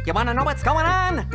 You wanna know what's going on?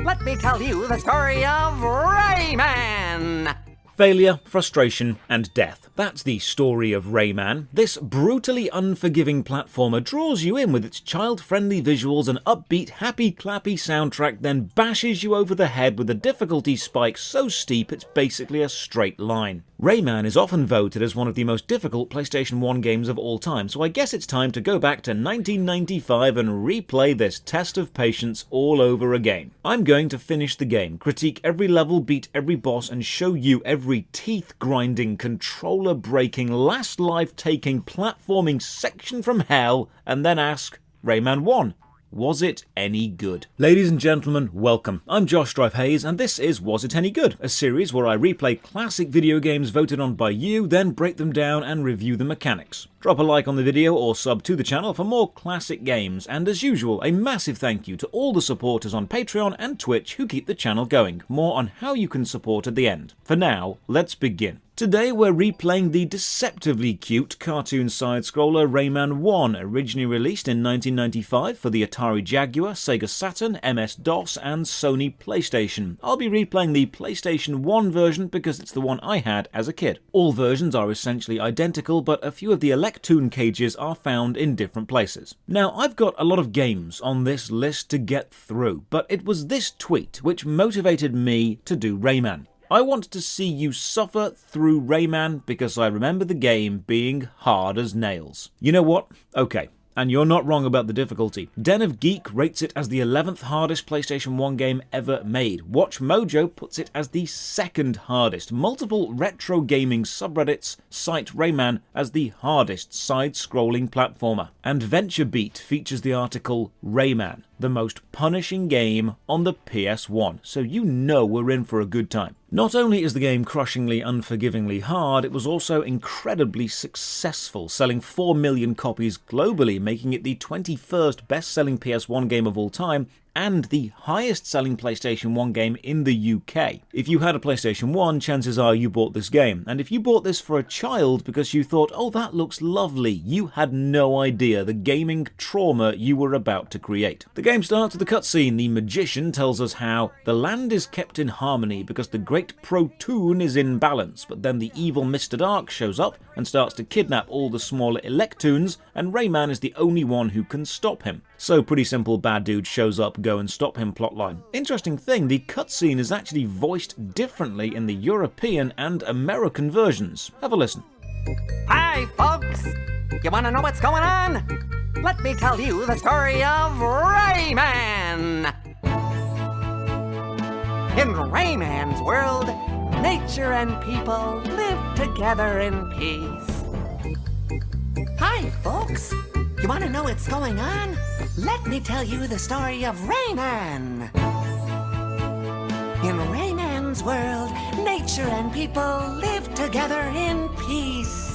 Let me tell you the story of Rayman! Failure, frustration, and death. That's the story of Rayman. This brutally unforgiving platformer draws you in with its child-friendly visuals and upbeat, happy-clappy soundtrack, then bashes you over the head with a difficulty spike so steep it's basically a straight line. Rayman is often voted as one of the most difficult PlayStation 1 games of all time, so I guess it's time to go back to 1995 and replay this test of patience all over again. I'm going to finish the game, critique every level, beat every boss, and show you every teeth-grinding, controller-breaking, last life-taking, platforming section from hell, and then ask, Rayman 1. Was it any good? Ladies and gentlemen, welcome. I'm Josh Drive Hayes, and this is Was It Any Good? A series where I replay classic video games voted on by you, then break them down and review the mechanics. Drop a like on the video or sub to the channel for more classic games, and as usual, a massive thank you to all the supporters on Patreon and Twitch who keep the channel going. More on how you can support at the end. For now, let's begin. Today we're replaying the deceptively cute cartoon side-scroller Rayman 1, originally released in 1995 for the Atari Jaguar, Sega Saturn, MS-DOS and Sony PlayStation. I'll be replaying the PlayStation 1 version because it's the one I had as a kid. All versions are essentially identical, but a few of the Electoon cages are found in different places. Now, I've got a lot of games on this list to get through, but it was this tweet which motivated me to do Rayman. I want to see you suffer through Rayman because I remember the game being hard as nails. You know what? Okay. And you're not wrong about the difficulty. Den of Geek rates it as the 11th hardest PlayStation 1 game ever made. Watch Mojo puts it as the 2nd hardest. Multiple retro gaming subreddits cite Rayman as the hardest side-scrolling platformer. And VentureBeat features the article Rayman, the most punishing game on the PS1. So you know we're in for a good time. Not only is the game crushingly, unforgivingly hard, it was also incredibly successful, selling 4 million copies globally, making it the 21st best-selling PS1 game of all time, and the highest-selling PlayStation 1 game in the UK. If you had a PlayStation 1, chances are you bought this game. And if you bought this for a child because you thought, oh, that looks lovely, you had no idea the gaming trauma you were about to create. The game starts with a cutscene. The magician tells us how the land is kept in harmony because the great Protoon is in balance, but then the evil Mr. Dark shows up and starts to kidnap all the smaller Electoons, and Rayman is the only one who can stop him. So pretty simple, bad dude shows up, go and stop him plotline. Interesting thing, the cutscene is actually voiced differently in the European and American versions. Have a listen. Hi, folks! You wanna know what's going on? Let me tell you the story of Rayman! In Rayman's world, nature and people live together in peace. Hi, folks! You wanna know what's going on? Let me tell you the story of Rayman! In Rayman's world, nature and people live together in peace.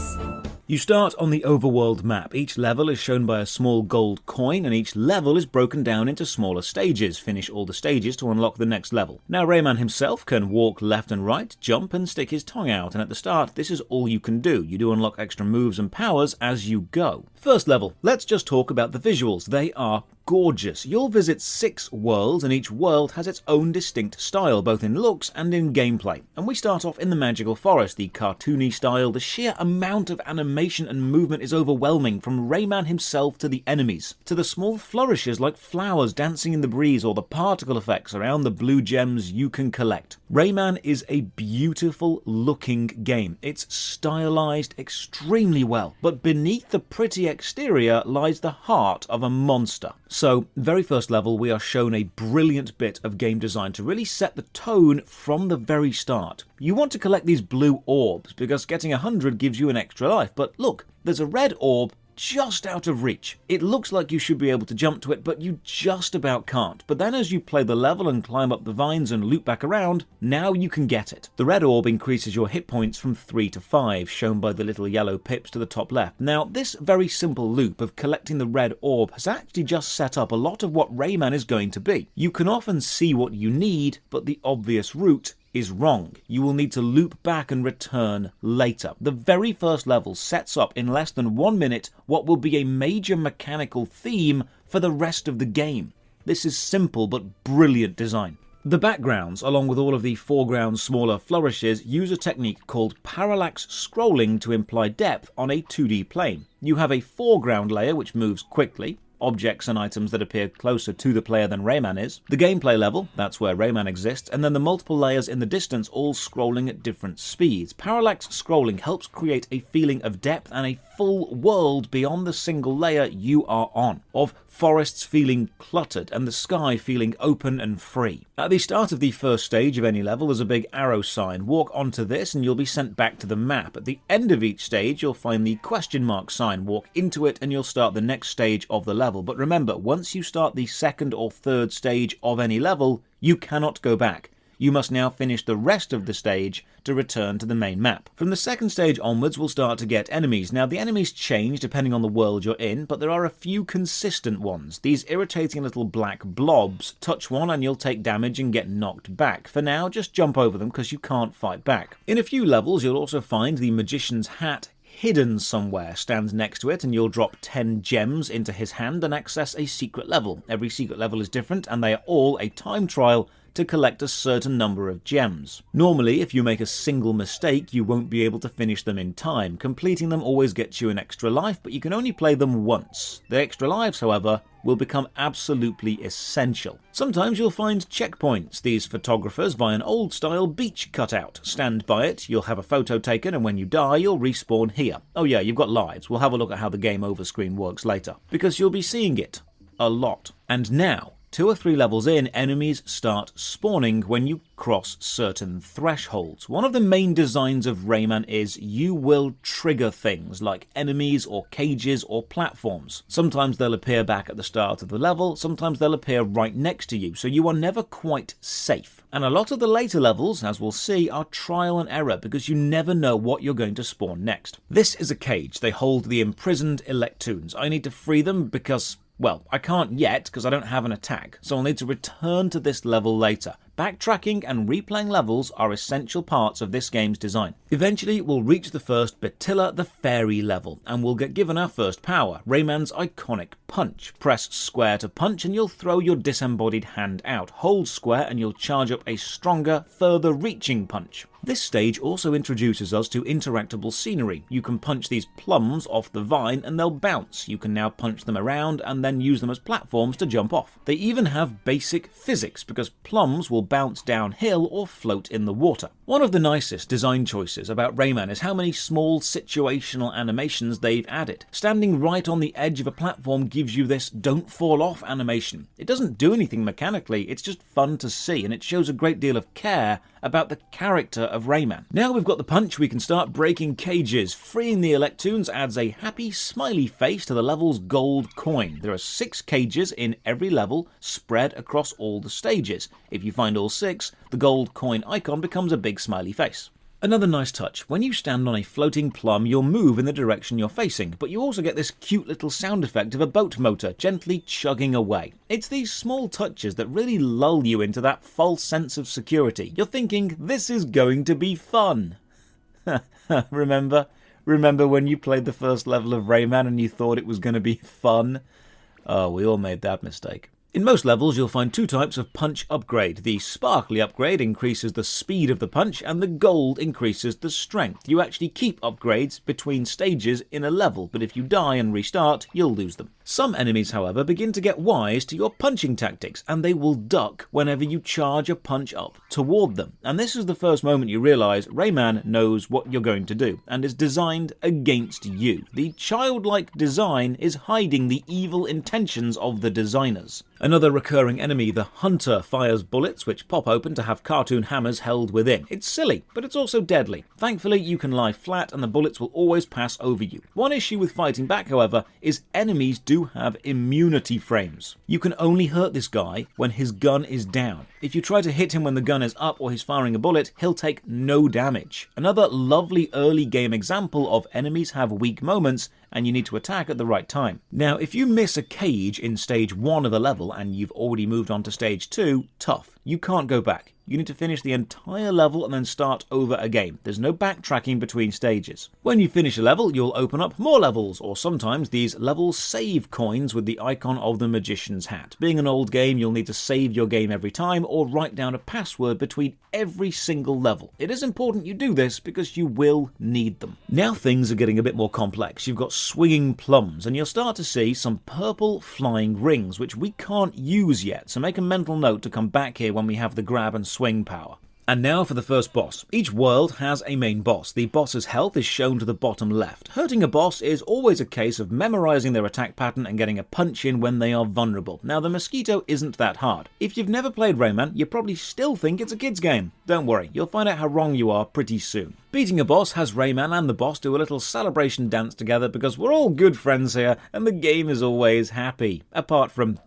You start on the overworld map. Each level is shown by a small gold coin, and each level is broken down into smaller stages. Finish all the stages to unlock the next level. Now, Rayman himself can walk left and right, jump and stick his tongue out, and at the start, this is all you can do. You do unlock extra moves and powers as you go. First level, let's just talk about the visuals. They are gorgeous. You'll visit 6 worlds, and each world has its own distinct style, both in looks and in gameplay. And we start off in the magical forest, the cartoony style. The sheer amount of animation and movement is overwhelming, from Rayman himself to the enemies, to the small flourishes like flowers dancing in the breeze or the particle effects around the blue gems you can collect. Rayman is a beautiful looking game. It's stylized extremely well, but beneath the pretty exterior lies the heart of a monster. So, very first level, we are shown a brilliant bit of game design to really set the tone from the very start. You want to collect these blue orbs because getting 100 gives you an extra life, but look, there's a red orb just out of reach. It looks like you should be able to jump to it, but you just about can't. But then as you play the level and climb up the vines and loop back around, now you can get it. The red orb increases your hit points from 3 to 5, shown by the little yellow pips to the top left. Now, this very simple loop of collecting the red orb has actually just set up a lot of what Rayman is going to be. You can often see what you need, but the obvious route is wrong. You will need to loop back and return later. The very first level sets up in less than 1 minute what will be a major mechanical theme for the rest of the game. This is simple but brilliant design. The backgrounds, along with all of the foreground smaller flourishes, use a technique called parallax scrolling to imply depth on a 2D plane. You have a foreground layer which moves quickly, objects and items that appear closer to the player than Rayman is, the gameplay level, that's where Rayman exists, and then the multiple layers in the distance all scrolling at different speeds. Parallax scrolling helps create a feeling of depth and a full world beyond the single layer you are on, of forests feeling cluttered and the sky feeling open and free. At the start of the first stage of any level, there's a big arrow sign. Walk onto this and you'll be sent back to the map. At the end of each stage, you'll find the question mark sign. Walk into it and you'll start the next stage of the level. But remember, once you start the second or third stage of any level, you cannot go back. You must now finish the rest of the stage to return to the main map. From the second stage onwards, we'll start to get enemies. Now, the enemies change depending on the world you're in, but there are a few consistent ones. These irritating little black blobs. Touch one and you'll take damage and get knocked back. For now, just jump over them because you can't fight back. In a few levels, you'll also find the magician's hat hidden somewhere. Stand next to it and you'll drop 10 gems into his hand and access a secret level. Every secret level is different and they are all a time trial to collect a certain number of gems. Normally, if you make a single mistake, you won't be able to finish them in time. Completing them always gets you an extra life, but you can only play them once. The extra lives, however, will become absolutely essential. Sometimes you'll find checkpoints. These photographers buy an old-style beach cutout. Stand by it, you'll have a photo taken, and when you die, you'll respawn here. Oh yeah, you've got lives. We'll have a look at how the game over screen works later, because you'll be seeing it a lot. And now, 2 or 3 levels in, enemies start spawning when you cross certain thresholds. One of the main designs of Rayman is you will trigger things like enemies or cages or platforms. Sometimes they'll appear back at the start of the level, sometimes they'll appear right next to you, so you are never quite safe. And a lot of the later levels, as we'll see, are trial and error because you never know what you're going to spawn next. This is a cage. They hold the imprisoned Electoons. I need to free them because, well, I can't yet because I don't have an attack, so I'll need to return to this level later. Backtracking and replaying levels are essential parts of this game's design. Eventually, we'll reach the first Batilla the Fairy level, and we'll get given our first power, Rayman's iconic punch. Press square to punch and you'll throw your disembodied hand out. Hold square and you'll charge up a stronger, further reaching punch. This stage also introduces us to interactable scenery. You can punch these plums off the vine and they'll bounce. You can now punch them around and then use them as platforms to jump off. They even have basic physics because plums will bounce downhill or float in the water. One of the nicest design choices about Rayman is how many small situational animations they've added. Standing right on the edge of a platform gives you this don't fall off animation. It doesn't do anything mechanically, it's just fun to see, and it shows a great deal of care about the character of Rayman. Now we've got the punch, we can start breaking cages. Freeing the Electoons adds a happy smiley face to the level's gold coin. There are 6 cages in every level, spread across all the stages. If you find all 6, the gold coin icon becomes a big smiley face. Another nice touch, when you stand on a floating plum, you'll move in the direction you're facing, but you also get this cute little sound effect of a boat motor gently chugging away. It's these small touches that really lull you into that false sense of security. You're thinking, this is going to be fun. Remember when you played the first level of Rayman and you thought it was going to be fun? Oh, we all made that mistake. In most levels, you'll find 2 types of punch upgrade. The sparkly upgrade increases the speed of the punch, and the gold increases the strength. You actually keep upgrades between stages in a level, but if you die and restart, you'll lose them. Some enemies, however, begin to get wise to your punching tactics, and they will duck whenever you charge a punch up toward them. And this is the first moment you realise Rayman knows what you're going to do, and is designed against you. The childlike design is hiding the evil intentions of the designers. Another recurring enemy, the Hunter, fires bullets which pop open to have cartoon hammers held within. It's silly, but it's also deadly. Thankfully, you can lie flat and the bullets will always pass over you. One issue with fighting back, however, is enemies do have immunity frames. You can only hurt this guy when his gun is down. If you try to hit him when the gun is up or he's firing a bullet, he'll take no damage. Another lovely early game example of enemies have weak moments and you need to attack at the right time. Now, if you miss a cage in stage 1 of the level and you've already moved on to stage 2, tough. You can't go back. You need to finish the entire level and then start over again. There's no backtracking between stages. When you finish a level, you'll open up more levels, or sometimes these level save coins with the icon of the magician's hat. Being an old game, you'll need to save your game every time or write down a password between every single level. It is important you do this because you will need them. Now things are getting a bit more complex. You've got swinging plums, and you'll start to see some purple flying rings, which we can't use yet, so make a mental note to come back here when we have the grab and swing power. And now for the first boss. Each world has a main boss. The boss's health is shown to the bottom left. Hurting a boss is always a case of memorizing their attack pattern and getting a punch in when they are vulnerable. Now the mosquito isn't that hard. If you've never played Rayman, you probably still think it's a kid's game. Don't worry, you'll find out how wrong you are pretty soon. Beating a boss has Rayman and the boss do a little celebration dance together because we're all good friends here and the game is always happy. Apart from,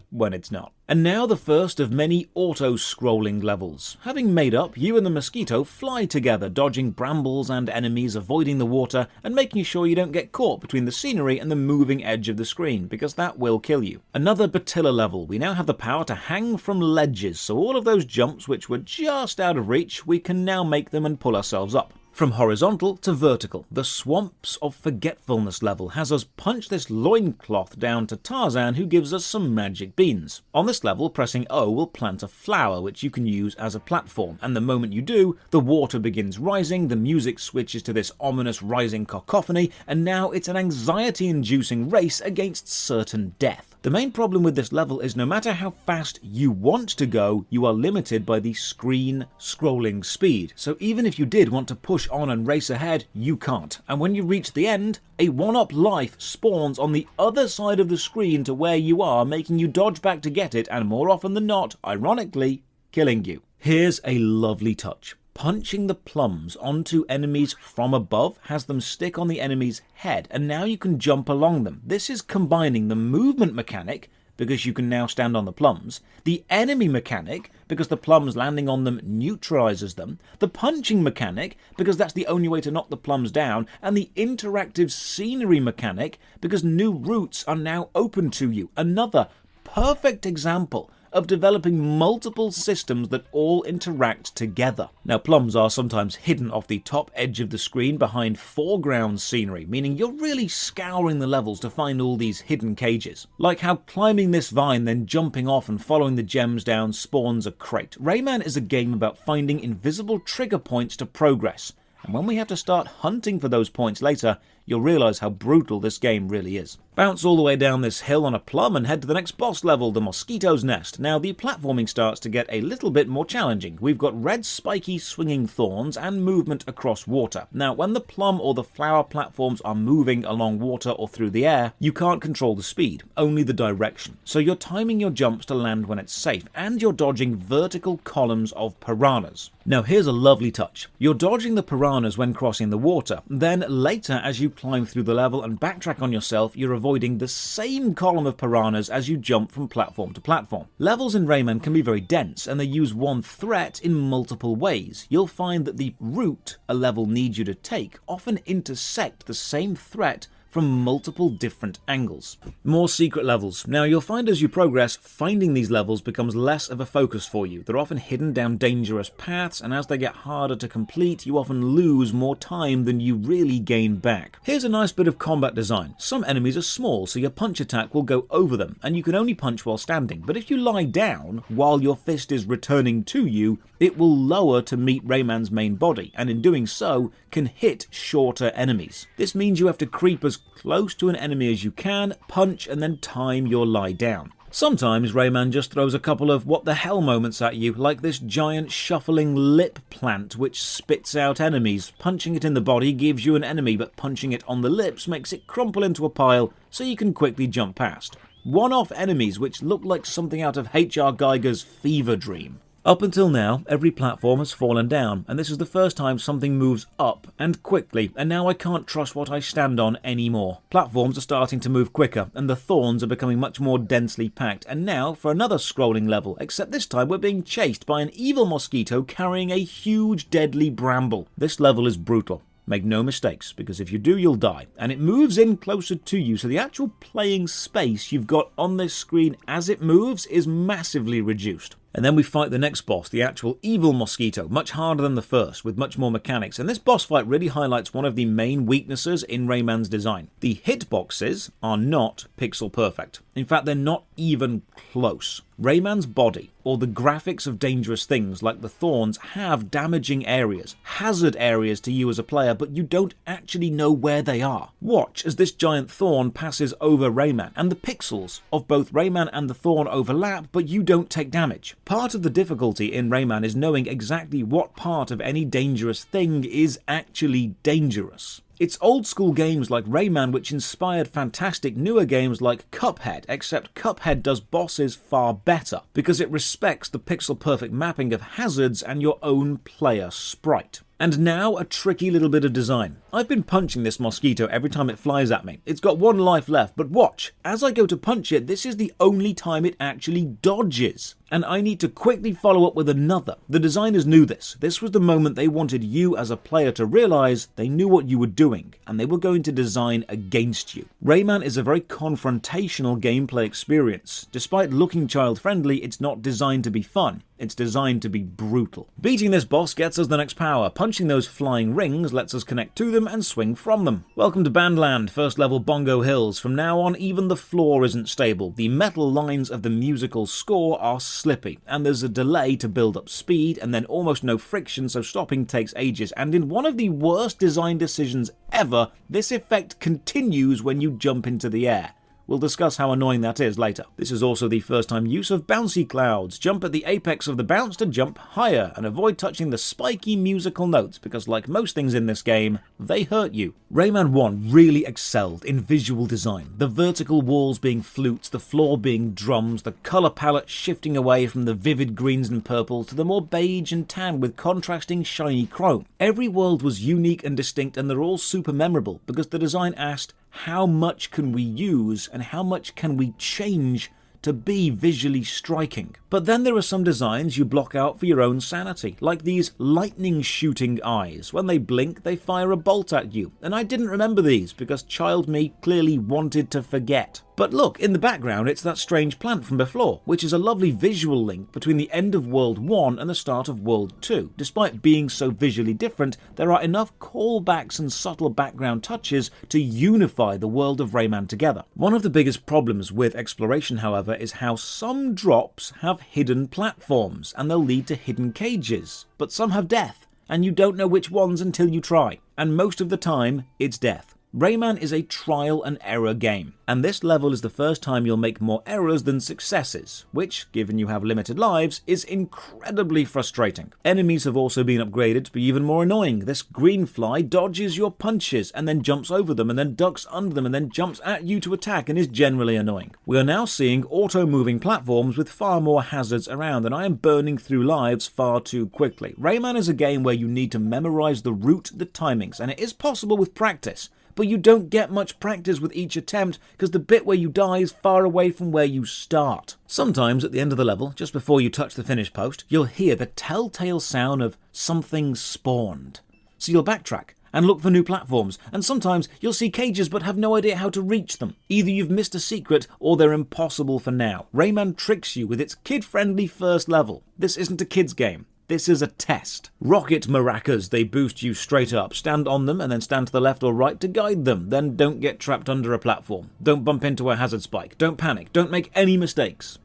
when it's not. And now the first of many auto-scrolling levels. Having made up, you and the mosquito fly together, dodging brambles and enemies, avoiding the water, and making sure you don't get caught between the scenery and the moving edge of the screen, because that will kill you. Another Batilla level. We now have the power to hang from ledges, so all of those jumps which were just out of reach, we can now make them and pull ourselves up. From horizontal to vertical, the Swamps of Forgetfulness level has us punch this loincloth down to Tarzan, who gives us some magic beans. On this level, pressing O will plant a flower which you can use as a platform, and the moment you do, the water begins rising, the music switches to this ominous rising cacophony, and now it's an anxiety-inducing race against certain death. The main problem with this level is no matter how fast you want to go, you are limited by the screen scrolling speed. So even if you did want to push on and race ahead, you can't. And when you reach the end, a 1-up life spawns on the other side of the screen to where you are, making you dodge back to get it, and more often than not, ironically, killing you. Here's a lovely touch. Punching the plums onto enemies from above has them stick on the enemy's head, and now you can jump along them. This is combining the movement mechanic, because you can now stand on the plums, the enemy mechanic, because the plums landing on them neutralizes them, the punching mechanic, because that's the only way to knock the plums down, and the interactive scenery mechanic, because new routes are now open to you. Another perfect example of developing multiple systems that all interact together. Now, plums are sometimes hidden off the top edge of the screen behind foreground scenery, meaning you're really scouring the levels to find all these hidden cages. Like how climbing this vine, then jumping off and following the gems down spawns a crate. Rayman is a game about finding invisible trigger points to progress, and when we have to start hunting for those points later, you'll realise how brutal this game really is. Bounce all the way down this hill on a plum and head to the next boss level, the Mosquito's Nest. Now the platforming starts to get a little bit more challenging. We've got red spiky swinging thorns and movement across water. Now when the plum or the flower platforms are moving along water or through the air, you can't control the speed, only the direction. So you're timing your jumps to land when it's safe, and you're dodging vertical columns of piranhas. Now here's a lovely touch. You're dodging the piranhas when crossing the water, then later as you climb through the level and backtrack on yourself, you're avoiding the same column of piranhas as you jump from platform to platform. Levels in Rayman can be very dense, and they use one threat in multiple ways. You'll find that the route a level needs you to take often intersect the same threat from multiple different angles. More secret levels. Now you'll find as you progress, finding these levels becomes less of a focus for you. They're often hidden down dangerous paths, and as they get harder to complete, you often lose more time than you really gain back. Here's a nice bit of combat design. Some enemies are small, so your punch attack will go over them, and you can only punch while standing. But if you lie down while your fist is returning to you, it will lower to meet Rayman's main body, and in doing so, can hit shorter enemies. This means you have to creep as close to an enemy as you can, punch, and then time your lie down. Sometimes Rayman just throws a couple of what the hell moments at you, like this giant shuffling lip plant which spits out enemies. Punching it in the body gives you an enemy, but punching it on the lips makes it crumple into a pile so you can quickly jump past. One-off enemies which look like something out of H.R. Geiger's fever dream. Up until now, every platform has fallen down, and this is the first time something moves up, and quickly, and now I can't trust what I stand on anymore. Platforms are starting to move quicker, and the thorns are becoming much more densely packed, and now for another scrolling level, except this time we're being chased by an evil mosquito carrying a huge deadly bramble. This level is brutal. Make no mistakes, because if you do, you'll die. And it moves in closer to you, so the actual playing space you've got on this screen as it moves is massively reduced. And then we fight the next boss, the actual evil mosquito, much harder than the first, with much more mechanics. And this boss fight really highlights one of the main weaknesses in Rayman's design. The hitboxes are not pixel perfect. In fact, they're not even close. Rayman's body, or the graphics of dangerous things like the thorns, have damaging areas, hazard areas to you as a player, but you don't actually know where they are. Watch as this giant thorn passes over Rayman, and the pixels of both Rayman and the thorn overlap, but you don't take damage. Part of the difficulty in Rayman is knowing exactly what part of any dangerous thing is actually dangerous. It's old school games like Rayman which inspired fantastic newer games like Cuphead, except Cuphead does bosses far better, because it respects the pixel perfect mapping of hazards and your own player sprite. And now a tricky little bit of design. I've been punching this mosquito every time it flies at me. It's got one life left, but watch, as I go to punch it, this is the only time it actually dodges. And I need to quickly follow up with another. The designers knew this. This was the moment they wanted you as a player to realize they knew what you were doing, and they were going to design against you. Rayman is a very confrontational gameplay experience. Despite looking child-friendly, it's not designed to be fun. It's designed to be brutal. Beating this boss gets us the next power. Punching those flying rings lets us connect to them and swing from them. Welcome to Bandland, first level Bongo Hills. From now on, even the floor isn't stable. The metal lines of the musical score are slippy, and there's a delay to build up speed, and then almost no friction, so stopping takes ages. And in one of the worst design decisions ever, this effect continues when you jump into the air. We'll discuss how annoying that is later. This is also the first time use of bouncy clouds. Jump at the apex of the bounce to jump higher, and avoid touching the spiky musical notes, because like most things in this game, they hurt you. Rayman 1 really excelled in visual design. The vertical walls being flutes, the floor being drums, the colour palette shifting away from the vivid greens and purples to the more beige and tan with contrasting shiny chrome. Every world was unique and distinct, and they're all super memorable, because the design asked, how much can we use and how much can we change to be visually striking? But then there are some designs you block out for your own sanity, like these lightning shooting eyes. When they blink, they fire a bolt at you. And I didn't remember these because child me clearly wanted to forget. But look, in the background it's that strange plant from before, which is a lovely visual link between the end of World 1 and the start of World 2. Despite being so visually different, there are enough callbacks and subtle background touches to unify the world of Rayman together. One of the biggest problems with exploration, however, is how some drops have hidden platforms, and they'll lead to hidden cages. But some have death, and you don't know which ones until you try. And most of the time, it's death. Rayman is a trial and error game, and this level is the first time you'll make more errors than successes, which, given you have limited lives, is incredibly frustrating. Enemies have also been upgraded to be even more annoying. This green fly dodges your punches and then jumps over them and then ducks under them and then jumps at you to attack and is generally annoying. We are now seeing auto-moving platforms with far more hazards around, and I am burning through lives far too quickly. Rayman is a game where you need to memorize the route, the timings, and it is possible with practice. But you don't get much practice with each attempt because the bit where you die is far away from where you start. Sometimes at the end of the level, just before you touch the finish post, you'll hear the telltale sound of something spawned. So you'll backtrack and look for new platforms, and sometimes you'll see cages but have no idea how to reach them. Either you've missed a secret or they're impossible for now. Rayman tricks you with its kid-friendly first level. This isn't a kid's game. This is a test. Rocket maracas, they boost you straight up. Stand on them and then stand to the left or right to guide them. Then don't get trapped under a platform. Don't bump into a hazard spike. Don't panic. Don't make any mistakes.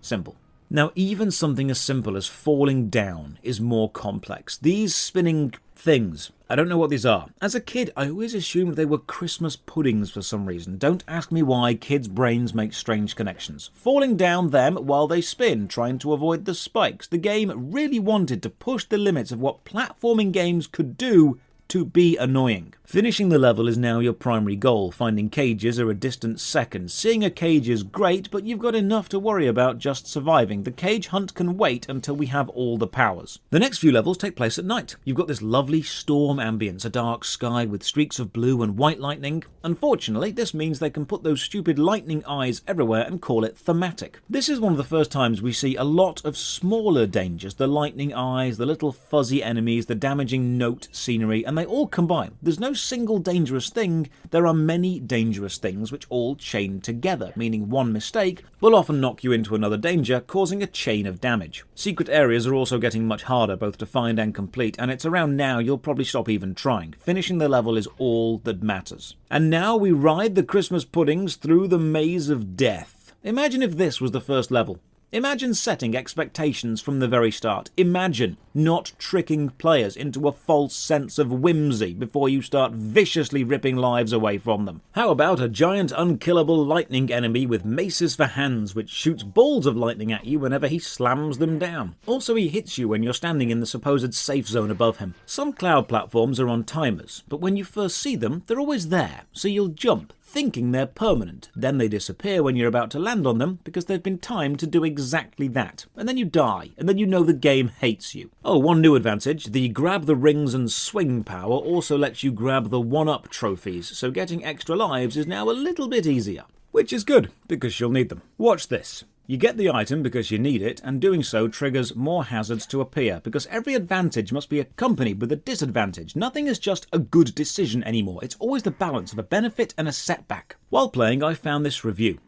Simple. Now, even something as simple as falling down is more complex. These spinning things, I don't know what these are. As a kid, I always assumed they were Christmas puddings for some reason. Don't ask me why. Kids' brains make strange connections. Falling down them while they spin, trying to avoid the spikes. The game really wanted to push the limits of what platforming games could do to be annoying. Finishing the level is now your primary goal. Finding cages are a distant second. Seeing a cage is great, but you've got enough to worry about just surviving. The cage hunt can wait until we have all the powers. The next few levels take place at night. You've got this lovely storm ambience, a dark sky with streaks of blue and white lightning. Unfortunately, this means they can put those stupid lightning eyes everywhere and call it thematic. This is one of the first times we see a lot of smaller dangers, the lightning eyes, the little fuzzy enemies, the damaging note scenery, and they all combine. There's no single dangerous thing, there are many dangerous things which all chain together, meaning one mistake will often knock you into another danger, causing a chain of damage. Secret areas are also getting much harder both to find and complete, and it's around now you'll probably stop even trying. Finishing the level is all that matters. And now we ride the Christmas puddings through the maze of death. Imagine if this was the first level. Imagine setting expectations from the very start. Imagine not tricking players into a false sense of whimsy before you start viciously ripping lives away from them. How about a giant unkillable lightning enemy with maces for hands which shoots balls of lightning at you whenever he slams them down? Also, he hits you when you're standing in the supposed safe zone above him. Some cloud platforms are on timers, but when you first see them, they're always there, so you'll jump, thinking they're permanent. Then they disappear when you're about to land on them because they've been timed to do exactly that. And then you die, and then you know the game hates you. Oh, one new advantage, the grab the rings and swing power also lets you grab the one-up trophies, so getting extra lives is now a little bit easier. Which is good, because you'll need them. Watch this. You get the item because you need it, and doing so triggers more hazards to appear, because every advantage must be accompanied with a disadvantage. Nothing is just a good decision anymore, it's always the balance of a benefit and a setback. While playing, I found this review.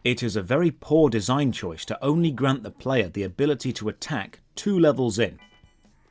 It is a very poor design choice to only grant the player the ability to attack 2 levels in.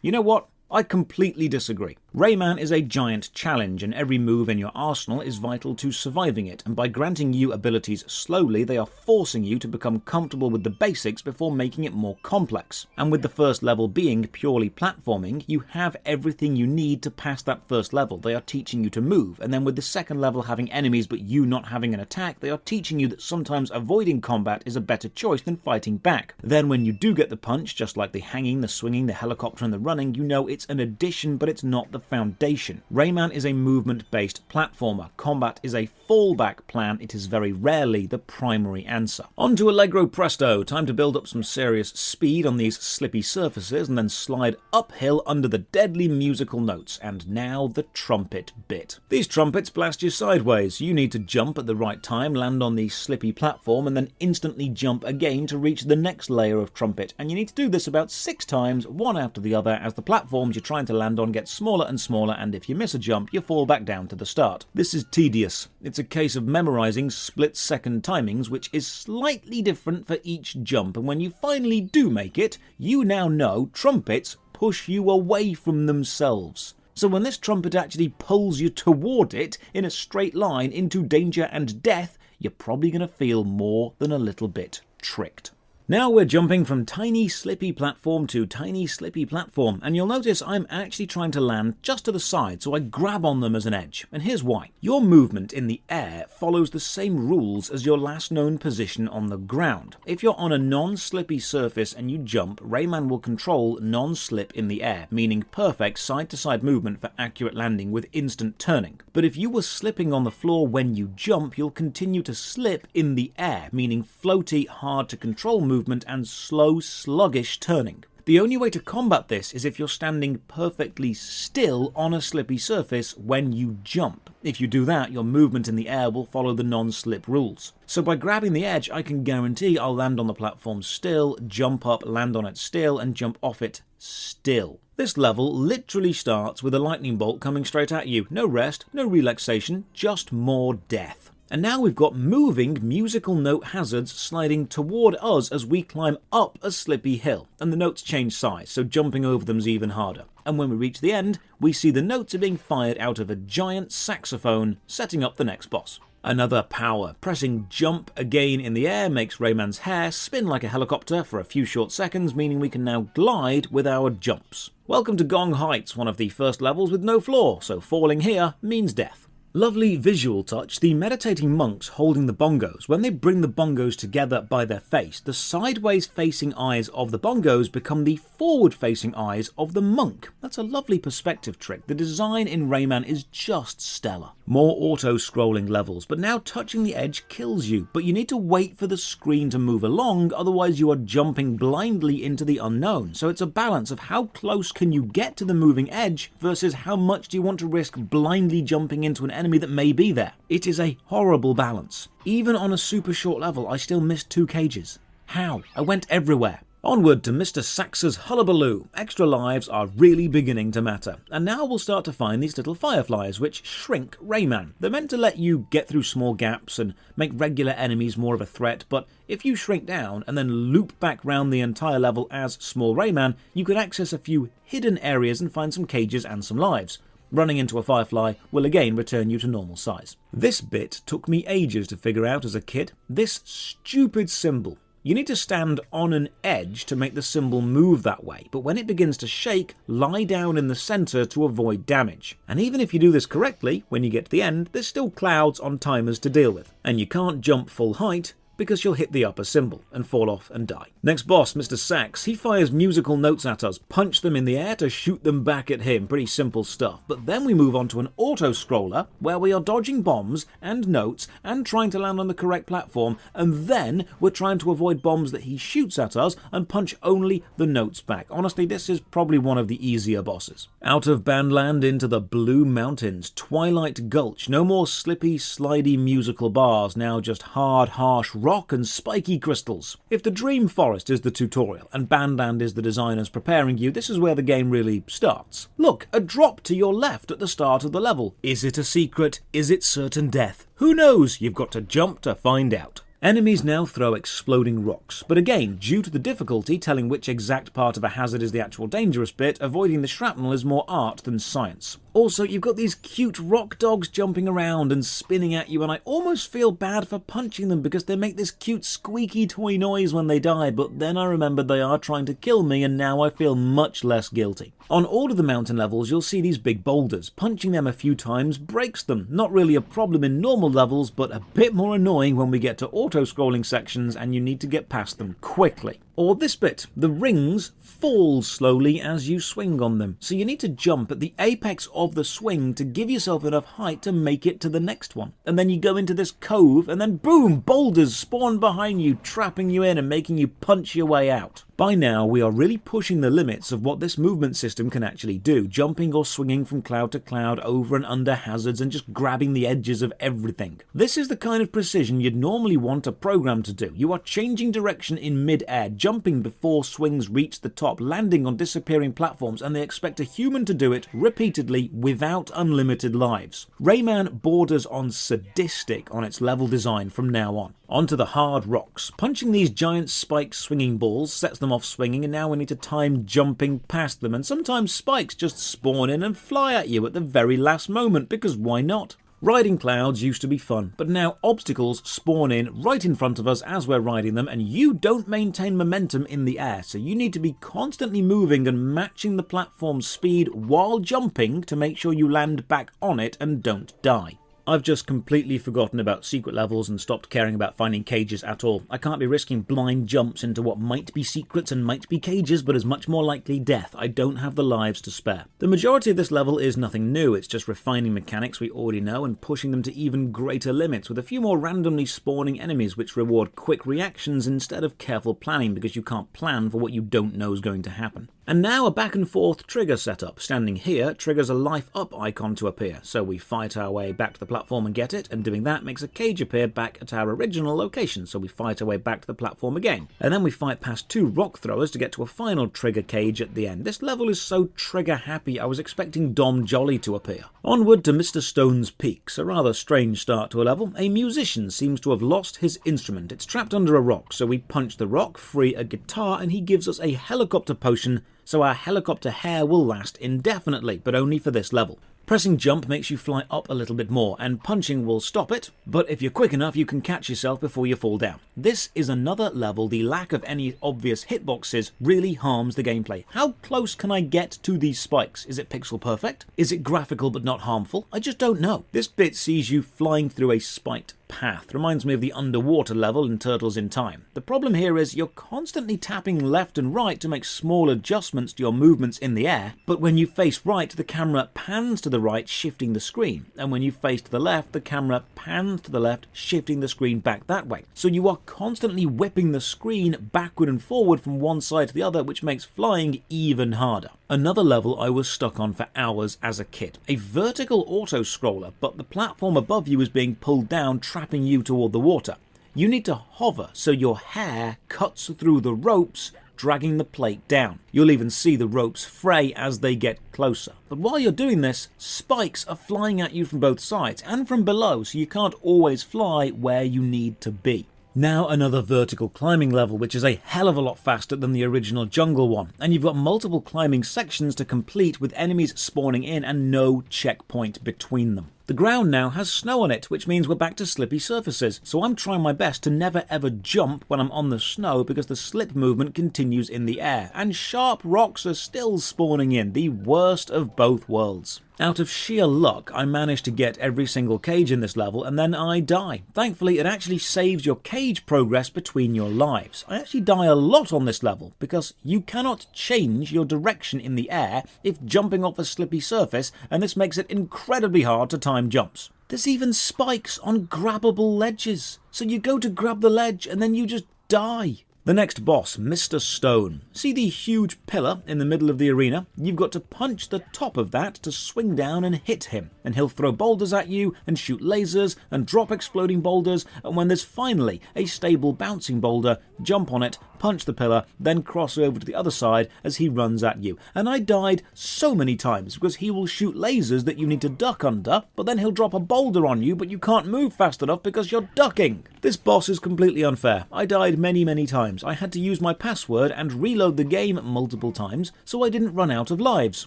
You know what? I completely disagree. Rayman is a giant challenge, and every move in your arsenal is vital to surviving it, and by granting you abilities slowly, they are forcing you to become comfortable with the basics before making it more complex. And with the first level being purely platforming, you have everything you need to pass that first level. They are teaching you to move, and then with the second level having enemies but you not having an attack, they are teaching you that sometimes avoiding combat is a better choice than fighting back. Then when you do get the punch, just like the hanging, the swinging, the helicopter and the running, you know it's an addition but it's not the foundation. Rayman is a movement-based platformer. Combat is a fallback plan. It is very rarely the primary answer. On to Allegro Presto. Time to build up some serious speed on these slippy surfaces and then slide uphill under the deadly musical notes. And now the trumpet bit. These trumpets blast you sideways. You need to jump at the right time, land on the slippy platform, and then instantly jump again to reach the next layer of trumpet. And you need to do this about 6 times, one after the other, as the platforms you're trying to land on get smaller and smaller, and if you miss a jump, you fall back down to the start. This is tedious. It's a case of memorizing split-second timings, which is slightly different for each jump, and when you finally do make it, you now know trumpets push you away from themselves. So when this trumpet actually pulls you toward it in a straight line into danger and death, you're probably going to feel more than a little bit tricked. Now we're jumping from tiny slippy platform to tiny slippy platform, and you'll notice I'm actually trying to land just to the side, so I grab on them as an edge. And here's why. Your movement in the air follows the same rules as your last known position on the ground. If you're on a non-slippy surface and you jump, Rayman will control non-slip in the air, meaning perfect side-to-side movement for accurate landing with instant turning. But if you were slipping on the floor when you jump, you'll continue to slip in the air, meaning floaty, hard to control movement and slow, sluggish turning. The only way to combat this is if you're standing perfectly still on a slippy surface when you jump. If you do that, your movement in the air will follow the non-slip rules. So by grabbing the edge, I can guarantee I'll land on the platform still, jump up, land on it still, and jump off it still. This level literally starts with a lightning bolt coming straight at you. No rest, no relaxation, just more death. And now we've got moving musical note hazards sliding toward us as we climb up a slippy hill. And the notes change size, so jumping over them's even harder. And when we reach the end, we see the notes are being fired out of a giant saxophone, setting up the next boss. Another power. Pressing jump again in the air makes Rayman's hair spin like a helicopter for a few short seconds, meaning we can now glide with our jumps. Welcome to Gong Heights, one of the first levels with no floor, so falling here means death. Lovely visual touch, the meditating monks holding the bongos. When they bring the bongos together by their face, the sideways facing eyes of the bongos become the forward facing eyes of the monk. That's a lovely perspective trick. The design in Rayman is just stellar. More auto-scrolling levels, but now touching the edge kills you. But you need to wait for the screen to move along, otherwise you are jumping blindly into the unknown. So it's a balance of how close can you get to the moving edge versus how much do you want to risk blindly jumping into an enemy that may be there. It is a horrible balance. Even on a super short level, I still missed 2 cages. How? I went everywhere. Onward to Mr. Sax's hullabaloo. Extra lives are really beginning to matter. And now we'll start to find these little fireflies, which shrink Rayman. They're meant to let you get through small gaps and make regular enemies more of a threat, but if you shrink down and then loop back round the entire level as small Rayman, you can access a few hidden areas and find some cages and some lives. Running into a firefly will again return you to normal size. This bit took me ages to figure out as a kid. This stupid symbol. You need to stand on an edge to make the symbol move that way, but when it begins to shake, lie down in the centre to avoid damage. And even if you do this correctly, when you get to the end, there's still clouds on timers to deal with. And you can't jump full height, because you'll hit the upper symbol and fall off and die. Next boss, Mr. Sax, he fires musical notes at us, punch them in the air to shoot them back at him. Pretty simple stuff. But then we move on to an auto-scroller where we are dodging bombs and notes and trying to land on the correct platform, and then we're trying to avoid bombs that he shoots at us and punch only the notes back. Honestly, this is probably one of the easier bosses. Out of Bandland into the Blue Mountains, Twilight Gulch, no more slippy, slidey musical bars, now just hard, harsh rock and spiky crystals. If the Dream Forest is the tutorial and Bandland is the designers preparing you, this is where the game really starts. Look, a drop to your left at the start of the level. Is it a secret? Is it certain death? Who knows? You've got to jump to find out. Enemies now throw exploding rocks, but again, due to the difficulty telling which exact part of a hazard is the actual dangerous bit, avoiding the shrapnel is more art than science. Also, you've got these cute rock dogs jumping around and spinning at you, and I almost feel bad for punching them because they make this cute squeaky toy noise when they die, but then I remembered they are trying to kill me and now I feel much less guilty. On all of the mountain levels, you'll see these big boulders. Punching them a few times breaks them. Not really a problem in normal levels, but a bit more annoying when we get to auto-scrolling sections and you need to get past them quickly. Or this bit, the rings fall slowly as you swing on them, so you need to jump at the apex of the swing to give yourself enough height to make it to the next one. And then you go into this cove and then boom, boulders spawn behind you, trapping you in and making you punch your way out. By now, we are really pushing the limits of what this movement system can actually do, jumping or swinging from cloud to cloud, over and under hazards, and just grabbing the edges of everything. This is the kind of precision you'd normally want a program to do. You are changing direction in mid-air, jumping before swings reach the top, landing on disappearing platforms, and they expect a human to do it repeatedly without unlimited lives. Rayman borders on sadistic on its level design from now on. Onto the hard rocks. Punching these giant spike swinging balls sets them off swinging, and now we need to time jumping past them, and sometimes spikes just spawn in and fly at you at the very last moment, because why not? Riding clouds used to be fun, but now obstacles spawn in right in front of us as we're riding them, and you don't maintain momentum in the air, so you need to be constantly moving and matching the platform's speed while jumping to make sure you land back on it and don't die. I've just completely forgotten about secret levels and stopped caring about finding cages at all. I can't be risking blind jumps into what might be secrets and might be cages, but is much more likely death. I don't have the lives to spare. The majority of this level is nothing new, it's just refining mechanics we already know and pushing them to even greater limits, with a few more randomly spawning enemies which reward quick reactions instead of careful planning, because you can't plan for what you don't know is going to happen. And now a back and forth trigger setup. Standing here triggers a life up icon to appear, so we fight our way back to the platform and get it, and doing that makes a cage appear back at our original location, so we fight our way back to the platform again. And then we fight past two rock throwers to get to a final trigger cage at the end. This level is so trigger happy, I was expecting Dom Jolly to appear. Onward to Mr. Stone's Peaks, a rather strange start to a level. A musician seems to have lost his instrument. It's trapped under a rock, so we punch the rock, free a guitar, and he gives us a helicopter potion, so our helicopter hair will last indefinitely, but only for this level. Pressing jump makes you fly up a little bit more, and punching will stop it, but if you're quick enough you can catch yourself before you fall down. This is another level. The lack of any obvious hitboxes really harms the gameplay. How close can I get to these spikes? Is it pixel perfect? Is it graphical but not harmful? I just don't know. This bit sees you flying through a spiked path. Reminds me of the underwater level in Turtles in Time. The problem here is you're constantly tapping left and right to make small adjustments to your movements in the air, but when you face right, the camera pans to the right, shifting the screen, and when you face to the left, the camera pans to the left, shifting the screen back that way. So you are constantly whipping the screen backward and forward from one side to the other, which makes flying even harder. Another level I was stuck on for hours as a kid. A vertical auto-scroller, but the platform above you is being pulled down, trapping you toward the water. You need to hover so your hair cuts through the ropes, dragging the plate down. You'll even see the ropes fray as they get closer. But while you're doing this, spikes are flying at you from both sides and from below, so you can't always fly where you need to be. Now another vertical climbing level, which is a hell of a lot faster than the original jungle one, and you've got multiple climbing sections to complete with enemies spawning in and no checkpoint between them. The ground now has snow on it, which means we're back to slippy surfaces, so I'm trying my best to never ever jump when I'm on the snow because the slip movement continues in the air, and sharp rocks are still spawning in, the worst of both worlds. Out of sheer luck, I managed to get every single cage in this level and then I die. Thankfully, it actually saves your cage progress between your lives. I actually die a lot on this level because you cannot change your direction in the air if jumping off a slippy surface, and this makes it incredibly hard to time jumps. There's even spikes on grabbable ledges, so you go to grab the ledge and then you just die. The next boss, Mr. Stone. See the huge pillar in the middle of the arena? You've got to punch the top of that to swing down and hit him, and he'll throw boulders at you and shoot lasers and drop exploding boulders, and when there's finally a stable bouncing boulder, jump on it, punch the pillar, then cross over to the other side as he runs at you. And I died so many times because he will shoot lasers that you need to duck under, but then he'll drop a boulder on you, but you can't move fast enough because you're ducking. This boss is completely unfair. I died many times. I had to use my password and reload the game multiple times so I didn't run out of lives.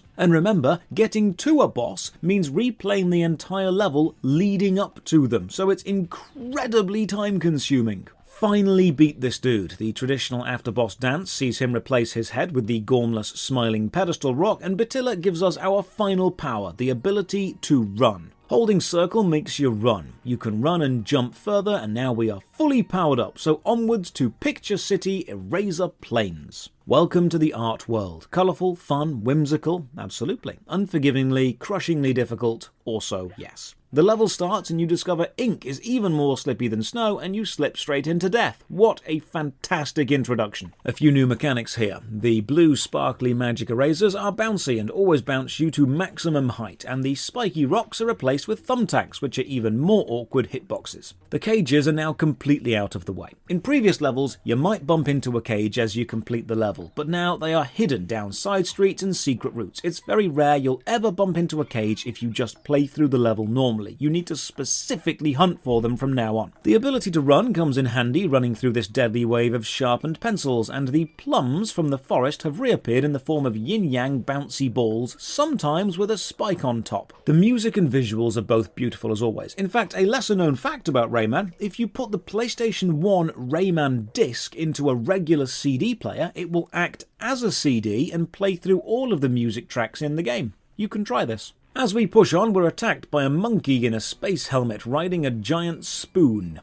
And remember, getting to a boss means replaying the entire level leading up to them, so it's incredibly time consuming. Finally beat this dude. The traditional after-boss dance sees him replace his head with the gormless, smiling pedestal rock, and Batilla gives us our final power, the ability to run. Holding circle makes you run. You can run and jump further, and now we are fully powered up, so onwards to Picture City Eraser Plains. Welcome to the art world. Colourful, fun, whimsical, absolutely. Unforgivingly, crushingly difficult, also yes. The level starts and you discover ink is even more slippy than snow, and you slip straight into death. What a fantastic introduction. A few new mechanics here. The blue sparkly magic erasers are bouncy and always bounce you to maximum height, and the spiky rocks are replaced with thumbtacks, which are even more awkward hitboxes. The cages are now completely out of the way. In previous levels, you might bump into a cage as you complete the level, but now they are hidden down side streets and secret routes. It's very rare you'll ever bump into a cage if you just play through the level normally. You need to specifically hunt for them from now on. The ability to run comes in handy running through this deadly wave of sharpened pencils, and the plums from the forest have reappeared in the form of yin-yang bouncy balls, sometimes with a spike on top. The music and visuals are both beautiful as always. In fact, a lesser known fact about Rayman, if you put the PlayStation 1 Rayman disc into a regular CD player, it will act as a CD and play through all of the music tracks in the game. You can try this. As we push on, we're attacked by a monkey in a space helmet riding a giant spoon.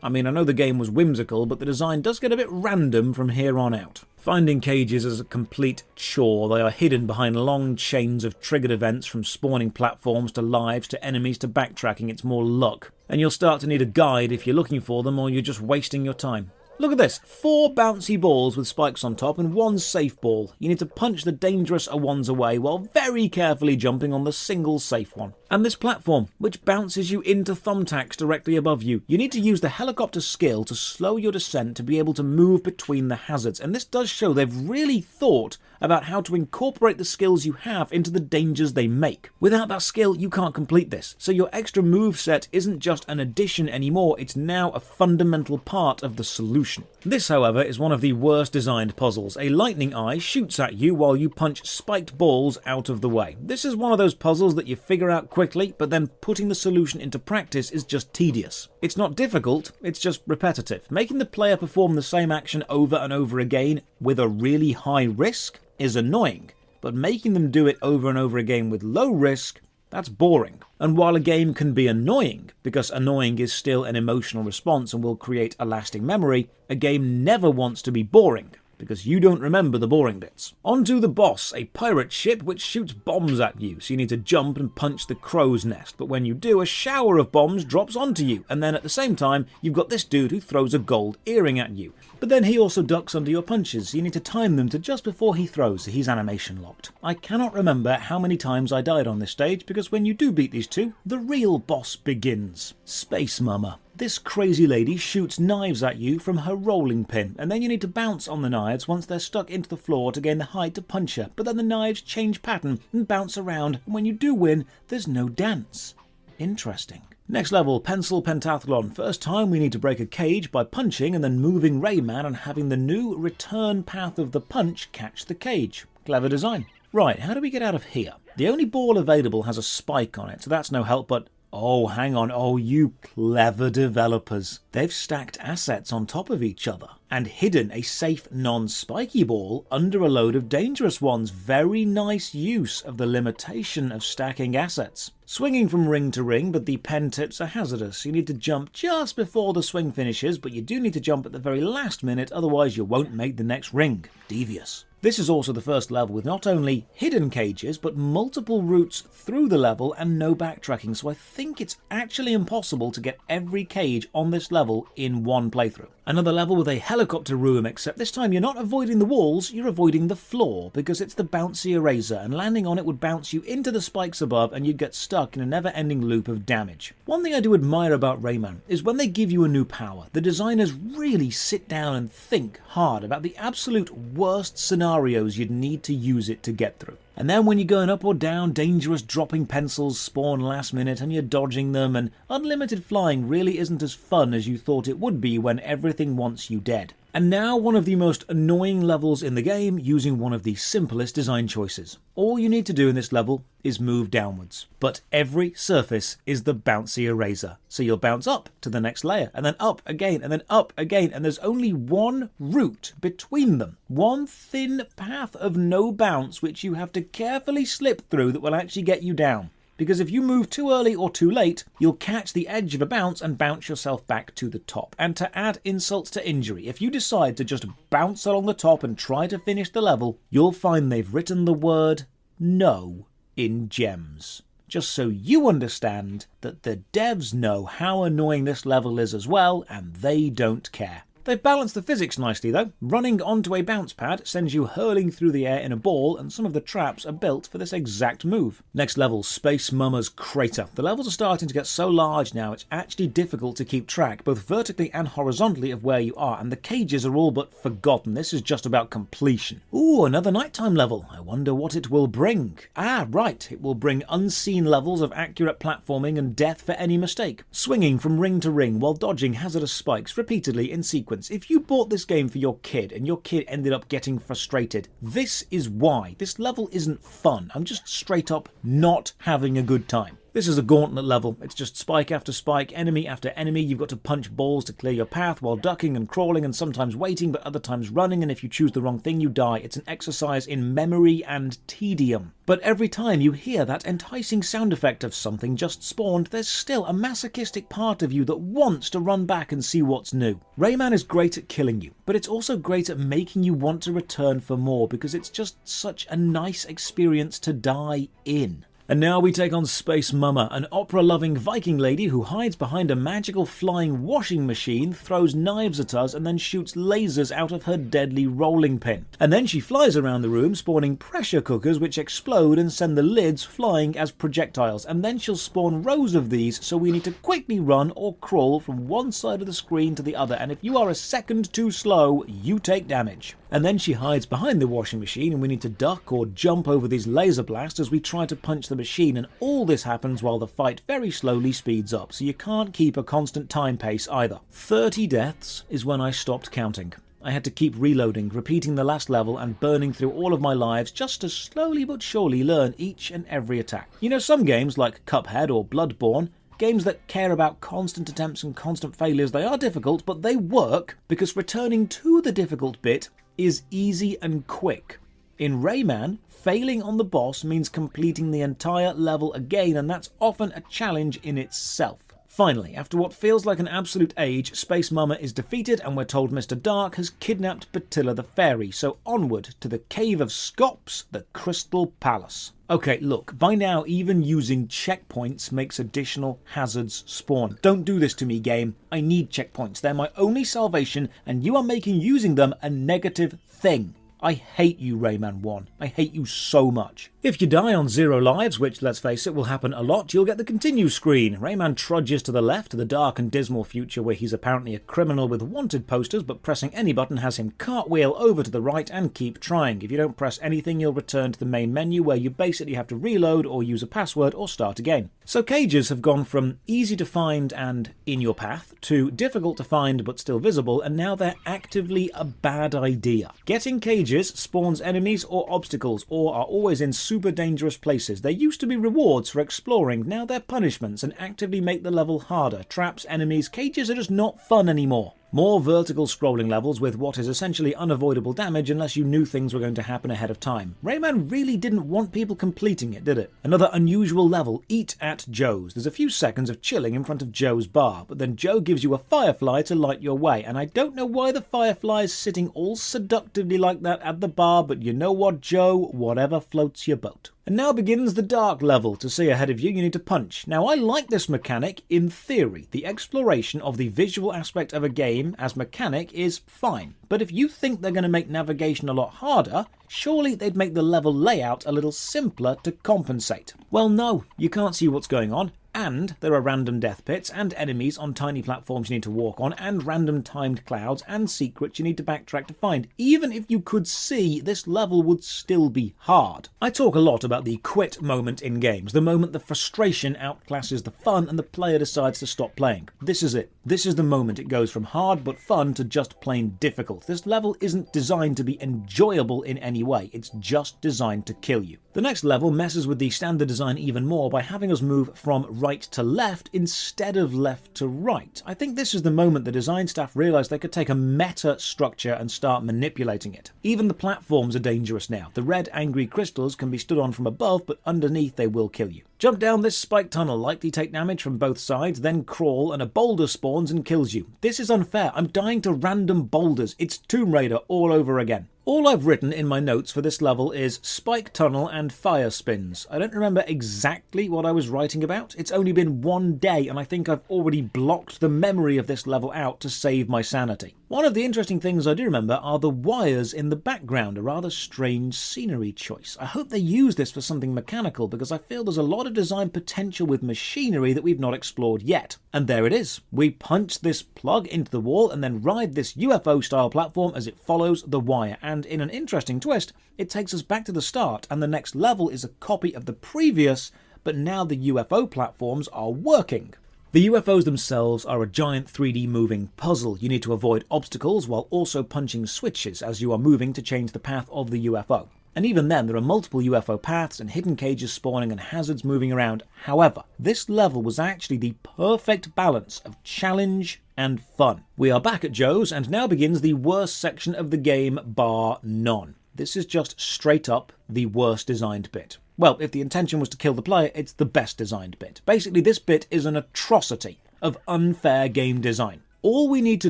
I mean, I know the game was whimsical, but the design does get a bit random from here on out. Finding cages is a complete chore. They are hidden behind long chains of triggered events, from spawning platforms to lives to enemies to backtracking. It's more luck. And you'll start to need a guide if you're looking for them, or you're just wasting your time. Look at this, 4 bouncy balls with spikes on top and 1 safe ball. You need to punch the dangerous ones away while very carefully jumping on the single safe one. And this platform, which bounces you into thumbtacks directly above you. You need to use the helicopter skill to slow your descent to be able to move between the hazards, and this does show they've really thought about how to incorporate the skills you have into the dangers they make. Without that skill, you can't complete this, so your extra moveset isn't just an addition anymore, it's now a fundamental part of the solution. This, however, is one of the worst designed puzzles. A lightning eye shoots at you while you punch spiked balls out of the way. This is one of those puzzles that you figure out quickly, but then putting the solution into practice is just tedious. It's not difficult, it's just repetitive. Making the player perform the same action over and over again with a really high risk is annoying, but making them do it over and over again with low risk, that's boring. And while a game can be annoying, because annoying is still an emotional response and will create a lasting memory, a game never wants to be boring, because you don't remember the boring bits. Onto the boss, a pirate ship which shoots bombs at you, so you need to jump and punch the crow's nest, but when you do, a shower of bombs drops onto you, and then at the same time, you've got this dude who throws a gold earring at you. But then he also ducks under your punches, so you need to time them to just before he throws, so he's animation locked. I cannot remember how many times I died on this stage, because when you do beat these two, the real boss begins. Space Mama. This crazy lady shoots knives at you from her rolling pin, and then you need to bounce on the knives once they're stuck into the floor to gain the height to punch her, but then the knives change pattern and bounce around, and when you do win, there's no dance. Interesting. Next level, Pencil Pentathlon. First time we need to break a cage by punching and then moving Rayman and having the new return path of the punch catch the cage. Clever design. Right, how do we get out of here? The only ball available has a spike on it, so that's no help, but oh, hang on. Oh, you clever developers. They've stacked assets on top of each other and hidden a safe non-spiky ball under a load of dangerous ones. Very nice use of the limitation of stacking assets. Swinging from ring to ring, but the pen tips are hazardous. You need to jump just before the swing finishes, but you do need to jump at the very last minute, otherwise you won't make the next ring. Devious. This is also the first level with not only hidden cages, but multiple routes through the level and no backtracking, so I think it's actually impossible to get every cage on this level in one playthrough. Another level with a helicopter room, except this time you're not avoiding the walls, you're avoiding the floor, because it's the bouncy eraser, and landing on it would bounce you into the spikes above and you'd get stuck in a never-ending loop of damage. One thing I do admire about Rayman is when they give you a new power, the designers really sit down and think hard about the absolute worst scenarios you'd need to use it to get through. And then when you're going up or down, dangerous dropping pencils spawn last minute and you're dodging them, and unlimited flying really isn't as fun as you thought it would be when everything wants you dead. And now one of the most annoying levels in the game using one of the simplest design choices. All you need to do in this level is move downwards. But every surface is the bouncy eraser. So you'll bounce up to the next layer, and then up again, and then up again, and there's only one route between them. One thin path of no bounce which you have to carefully slip through that will actually get you down. Because if you move too early or too late, you'll catch the edge of a bounce and bounce yourself back to the top. And to add insult to injury, if you decide to just bounce along the top and try to finish the level, you'll find they've written the word no in gems. Just so you understand that the devs know how annoying this level is as well, and they don't care. They've balanced the physics nicely though. Running onto a bounce pad sends you hurling through the air in a ball, and some of the traps are built for this exact move. Next level, Space Mama's Crater. The levels are starting to get so large now it's actually difficult to keep track, both vertically and horizontally, of where you are, and the cages are all but forgotten. This is just about completion. Ooh, another nighttime level. I wonder what it will bring. Ah, right, it will bring unseen levels of accurate platforming and death for any mistake. Swinging from ring to ring while dodging hazardous spikes repeatedly in sequence. If you bought this game for your kid and your kid ended up getting frustrated, this is why. This level isn't fun. I'm just straight up not having a good time. This is a gauntlet level. It's just spike after spike, enemy after enemy. You've got to punch balls to clear your path while ducking and crawling and sometimes waiting, but other times running, and if you choose the wrong thing, you die. It's an exercise in memory and tedium. But every time you hear that enticing sound effect of something just spawned, there's still a masochistic part of you that wants to run back and see what's new. Rayman is great at killing you, but it's also great at making you want to return for more, because it's just such a nice experience to die in. And now we take on Space Mama, an opera-loving Viking lady who hides behind a magical flying washing machine, throws knives at us, and then shoots lasers out of her deadly rolling pin. And then she flies around the room, spawning pressure cookers which explode and send the lids flying as projectiles. And then she'll spawn rows of these, so we need to quickly run or crawl from one side of the screen to the other. And if you are a second too slow, you take damage. And then she hides behind the washing machine, and we need to duck or jump over these laser blasts as we try to punch the machine, and all this happens while the fight very slowly speeds up, so you can't keep a constant time pace either. 30 deaths is when I stopped counting. I had to keep reloading, repeating the last level and burning through all of my lives just to slowly but surely learn each and every attack. You know, some games like Cuphead or Bloodborne, games that care about constant attempts and constant failures, they are difficult, but they work because returning to the difficult bit is easy and quick. In Rayman, failing on the boss means completing the entire level again, and that's often a challenge in itself. Finally, after what feels like an absolute age, Space Mama is defeated and we're told Mr. Dark has kidnapped Patilla the Fairy, so onward to the Cave of Scops, the Crystal Palace. Okay, look, by now even using checkpoints makes additional hazards spawn. Don't do this to me, game. I need checkpoints. They're my only salvation, and you are making using them a negative thing. I hate you, Rayman 1. I hate you so much. If you die on 0 lives, which, let's face it, will happen a lot, you'll get the continue screen. Rayman trudges to the left to the dark and dismal future where he's apparently a criminal with wanted posters, but pressing any button has him cartwheel over to the right and keep trying. If you don't press anything, you'll return to the main menu where you basically have to reload or use a password or start again. So cages have gone from easy to find and in your path to difficult to find but still visible, and now they're actively a bad idea. Getting cages spawns enemies or obstacles, or are always in super dangerous places. They used to be rewards for exploring, now they're punishments and actively make the level harder. Traps, enemies, cages are just not fun anymore. More vertical scrolling levels with what is essentially unavoidable damage unless you knew things were going to happen ahead of time. Rayman really didn't want people completing it, did it? Another unusual level, Eat at Joe's. There's a few seconds of chilling in front of Joe's bar, but then Joe gives you a firefly to light your way, and I don't know why the firefly is sitting all seductively like that at the bar, but you know what, Joe? Whatever floats your boat. And now begins the dark level. To see ahead of you, you need to punch. Now, I like this mechanic in theory. The exploration of the visual aspect of a game as mechanic is fine. But if you think they're going to make navigation a lot harder, surely they'd make the level layout a little simpler to compensate. Well, no, you can't see what's going on. And there are random death pits and enemies on tiny platforms you need to walk on, and random timed clouds and secrets you need to backtrack to find. Even if you could see, this level would still be hard. I talk a lot about the quit moment in games, the moment the frustration outclasses the fun and the player decides to stop playing. This is it. This is the moment it goes from hard but fun to just plain difficult. This level isn't designed to be enjoyable in any way, it's just designed to kill you. The next level messes with the standard design even more by having us move from right to left instead of left to right. I think this is the moment the design staff realised they could take a meta structure and start manipulating it. Even the platforms are dangerous now. The red angry crystals can be stood on from above, but underneath they will kill you. Jump down this spike tunnel, likely take damage from both sides, then crawl and a boulder spawns and kills you. This is unfair. I'm dying to random boulders. It's Tomb Raider all over again. All I've written in my notes for this level is spike tunnel and fire spins. I don't remember exactly what I was writing about. It's only been one day and I think I've already blocked the memory of this level out to save my sanity. One of the interesting things I do remember are the wires in the background, a rather strange scenery choice. I hope they use this for something mechanical because I feel there's a lot of design potential with machinery that we've not explored yet. And there it is. We punch this plug into the wall and then ride this UFO style platform as it follows the wire. And in an interesting twist, it takes us back to the start and the next level is a copy of the previous, but now the UFO platforms are working. The UFOs themselves are a giant 3D moving puzzle. You need to avoid obstacles while also punching switches as you are moving to change the path of the UFO. And even then, there are multiple UFO paths and hidden cages spawning and hazards moving around. However, this level was actually the perfect balance of challenge and fun. We are back at Joe's, and now begins the worst section of the game, bar none. This is just straight up the worst designed bit. Well, if the intention was to kill the player, it's the best designed bit. Basically, this bit is an atrocity of unfair game design. All we need to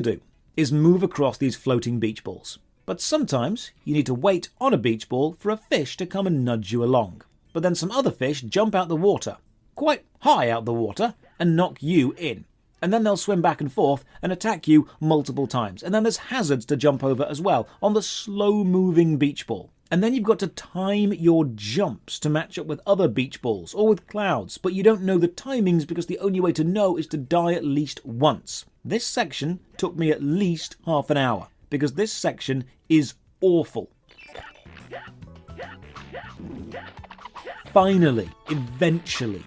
do is move across these floating beach balls. But sometimes you need to wait on a beach ball for a fish to come and nudge you along. But then some other fish jump out the water, quite high out the water, and knock you in. And then they'll swim back and forth and attack you multiple times. And then there's hazards to jump over as well on the slow-moving beach ball. And then you've got to time your jumps to match up with other beach balls or with clouds, but you don't know the timings because the only way to know is to die at least once. This section took me at least half an hour because this section is awful. Finally, eventually,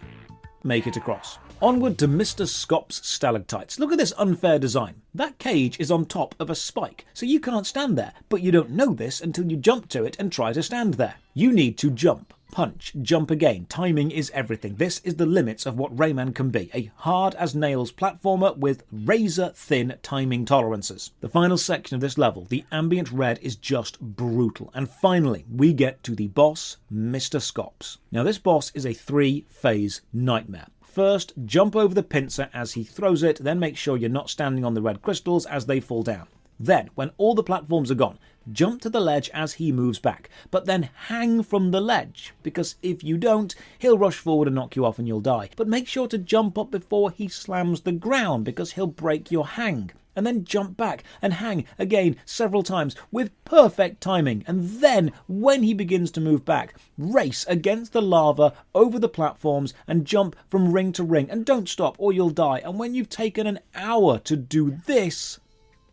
make it across. Onward to Mr. Scop's stalactites. Look at this unfair design. That cage is on top of a spike, so you can't stand there, but you don't know this until you jump to it and try to stand there. You need to jump, punch, jump again. Timing is everything. This is the limits of what Rayman can be. A hard-as-nails platformer with razor-thin timing tolerances. The final section of this level, the ambient red, is just brutal. And finally, we get to the boss, Mr. Scops. Now, this boss is a 3-phase nightmare. First, jump over the pincer as he throws it, then make sure you're not standing on the red crystals as they fall down. Then, when all the platforms are gone, jump to the ledge as he moves back, but then hang from the ledge, because if you don't, he'll rush forward and knock you off and you'll die. But make sure to jump up before he slams the ground, because he'll break your hang. and then jump back and hang again several times with perfect timing, and then, when he begins to move back, race against the lava over the platforms and jump from ring to ring, and don't stop or you'll die. And when you've taken an hour to do this,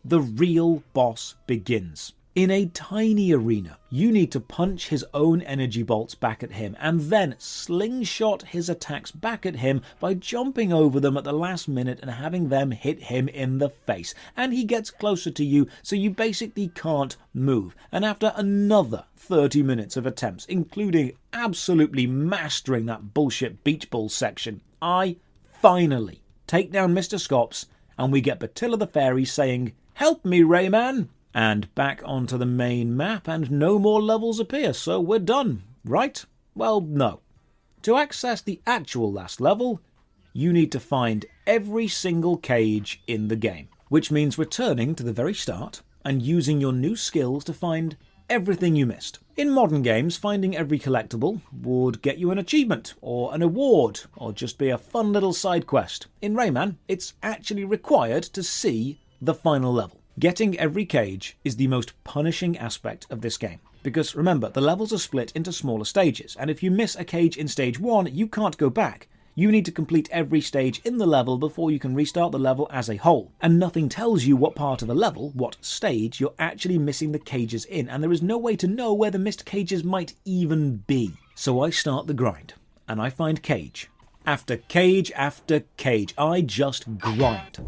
the real boss begins. In a tiny arena, you need to punch his own energy bolts back at him and then slingshot his attacks back at him by jumping over them at the last minute and having them hit him in the face. And he gets closer to you, so you basically can't move. And after another 30 minutes of attempts, including absolutely mastering that bullshit beach ball section, I finally take down Mr. Scops, and we get Batilla the Fairy saying, "Help me, Rayman!" And back onto the main map, and no more levels appear, so we're done, right? Well, no. To access the actual last level, you need to find every single cage in the game, which means returning to the very start and using your new skills to find everything you missed. In modern games, finding every collectible would get you an achievement, or an award, or just be a fun little side quest. In Rayman, it's actually required to see the final level. Getting every cage is the most punishing aspect of this game, because remember, the levels are split into smaller stages, and if you miss a cage in stage 1, you can't go back. You need to complete every stage in the level before you can restart the level as a whole, and nothing tells you what part of a level, what stage, you're actually missing the cages in, and there is no way to know where the missed cages might even be. So I start the grind, and I find cage after cage after cage. I just grind.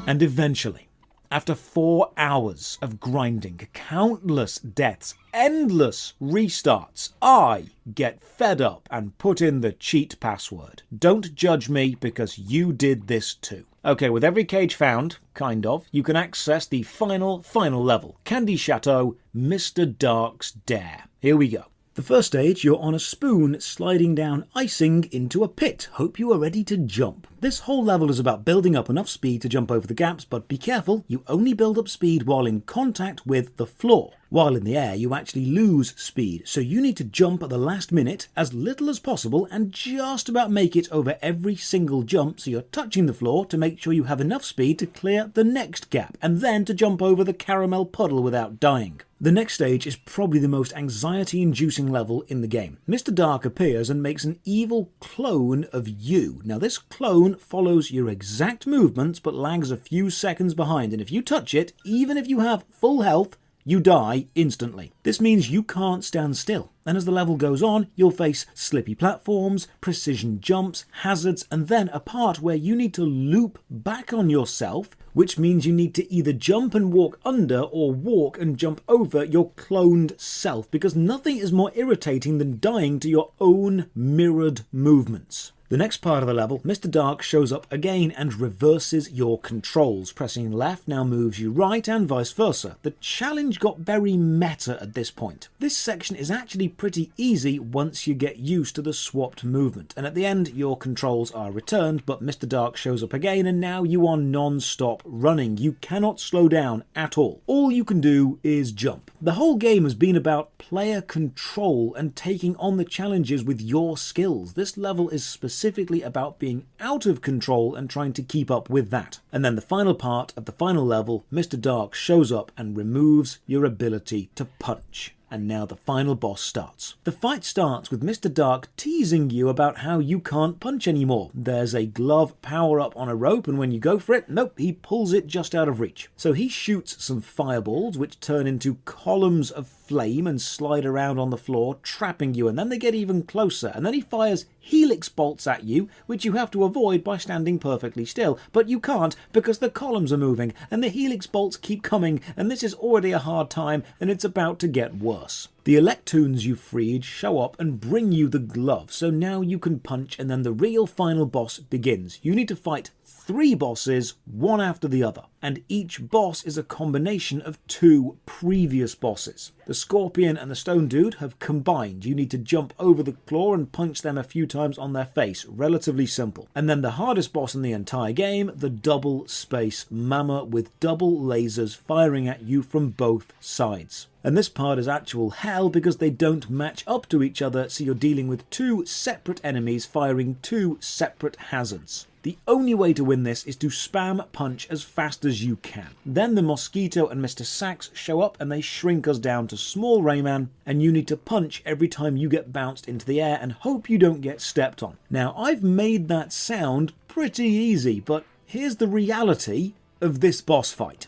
And eventually, after 4 hours of grinding, countless deaths, endless restarts, I get fed up and put in the cheat password. Don't judge me, because you did this too. Okay, with every cage found, kind of, you can access the final level, Candy Chateau, Mr. Dark's Dare. Here we go. The first stage, you're on a spoon sliding down icing into a pit. Hope you are ready to jump. This whole level is about building up enough speed to jump over the gaps, but be careful, you only build up speed while in contact with the floor. While in the air, you actually lose speed, so you need to jump at the last minute, as little as possible, and just about make it over every single jump, so you're touching the floor to make sure you have enough speed to clear the next gap, and then to jump over the caramel puddle without dying. The next stage is probably the most anxiety-inducing level in the game. Mr. Dark appears and makes an evil clone of you. Now this clone follows your exact movements but lags a few seconds behind, and if you touch it, even if you have full health, you die instantly. This means you can't stand still, and as the level goes on, you'll face slippy platforms, precision jumps, hazards, and then a part where you need to loop back on yourself, which means you need to either jump and walk under or walk and jump over your cloned self, because nothing is more irritating than dying to your own mirrored movements. The next part of the level, Mr. Dark shows up again and reverses your controls. Pressing left now moves you right and vice versa. The challenge got very meta at this point. This section is actually pretty easy once you get used to the swapped movement, and at the end your controls are returned, but Mr. Dark shows up again and now you are non-stop running. You cannot slow down at all. All you can do is jump. The whole game has been about player control and taking on the challenges with your skills. This level is specifically about being out of control and trying to keep up with that. And then the final part of the final level, Mr. Dark shows up and removes your ability to punch. And now the final boss starts. The fight starts with Mr. Dark teasing you about how you can't punch anymore. There's a glove power-up on a rope, and when you go for it, nope, he pulls it just out of reach. So he shoots some fireballs, which turn into columns of flame and slide around on the floor, trapping you, and then they get even closer, and then he fires helix bolts at you, which you have to avoid by standing perfectly still, but you can't because the columns are moving, and the helix bolts keep coming, and this is already a hard time, and it's about to get worse. The Electoons you freed show up and bring you the glove, so now you can punch, and then the real final boss begins. You need to fight 3 bosses, one after the other, and each boss is a combination of 2 previous bosses. The Scorpion and the Stone Dude have combined. You need to jump over the claw and punch them a few times on their face. Relatively simple. And then the hardest boss in the entire game, the Double Space Mama with double lasers firing at you from both sides. And this part is actual hell because they don't match up to each other, so you're dealing with two separate enemies firing two separate hazards. The only way to win this is to spam punch as fast as you can. Then the Mosquito and Mr. Sax show up and they shrink us down to small Rayman, and you need to punch every time you get bounced into the air and hope you don't get stepped on. Now, I've made that sound pretty easy, but here's the reality of this boss fight.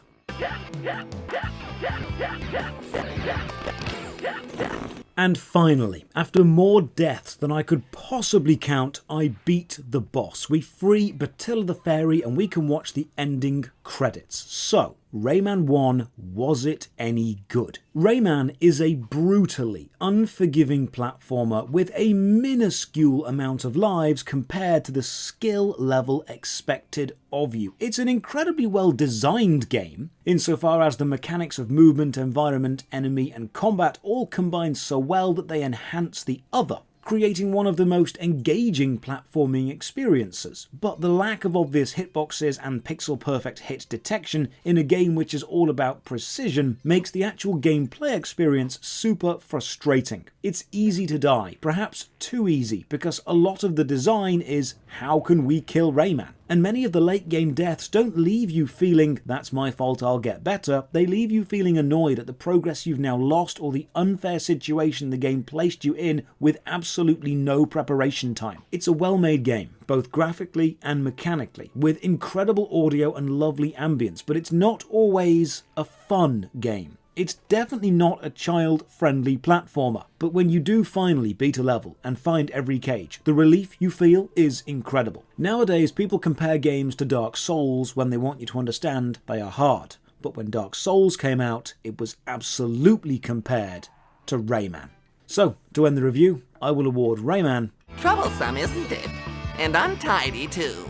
And finally, after more deaths than I could possibly count, I beat the boss. We free Batilla the Fairy and we can watch the ending credits. So, Rayman 1, was it any good? Rayman is a brutally unforgiving platformer with a minuscule amount of lives compared to the skill level expected of you. It's an incredibly well designed game, insofar as the mechanics of movement, environment, enemy and combat all combine so well that they enhance the other, creating one of the most engaging platforming experiences. But the lack of obvious hitboxes and pixel-perfect hit detection in a game which is all about precision makes the actual gameplay experience super frustrating. It's easy to die, perhaps too easy, because a lot of the design is how can we kill Rayman? And many of the late game deaths don't leave you feeling, that's my fault, I'll get better. They leave you feeling annoyed at the progress you've now lost or the unfair situation the game placed you in with absolutely no preparation time. It's a well-made game, both graphically and mechanically, with incredible audio and lovely ambience, but it's not always a fun game. It's definitely not a child-friendly platformer, but when you do finally beat a level and find every cage, the relief you feel is incredible. Nowadays, people compare games to Dark Souls when they want you to understand they are hard, but when Dark Souls came out, it was absolutely compared to Rayman. So, to end the review, I will award Rayman Troublesome, isn't it? And untidy, too.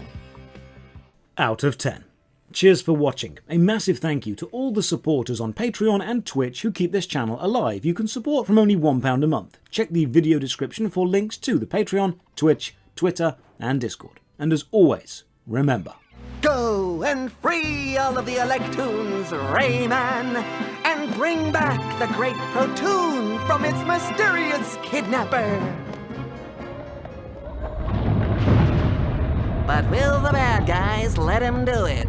out of 10. Cheers for watching. A massive thank you to all the supporters on Patreon and Twitch who keep this channel alive. You can support from only £1 a month. Check the video description for links to the Patreon, Twitch, Twitter and Discord. And as always, remember, Go and free all of the Electoons, Rayman, and bring back the great Protoon from its mysterious kidnapper. But will the bad guys let him do it?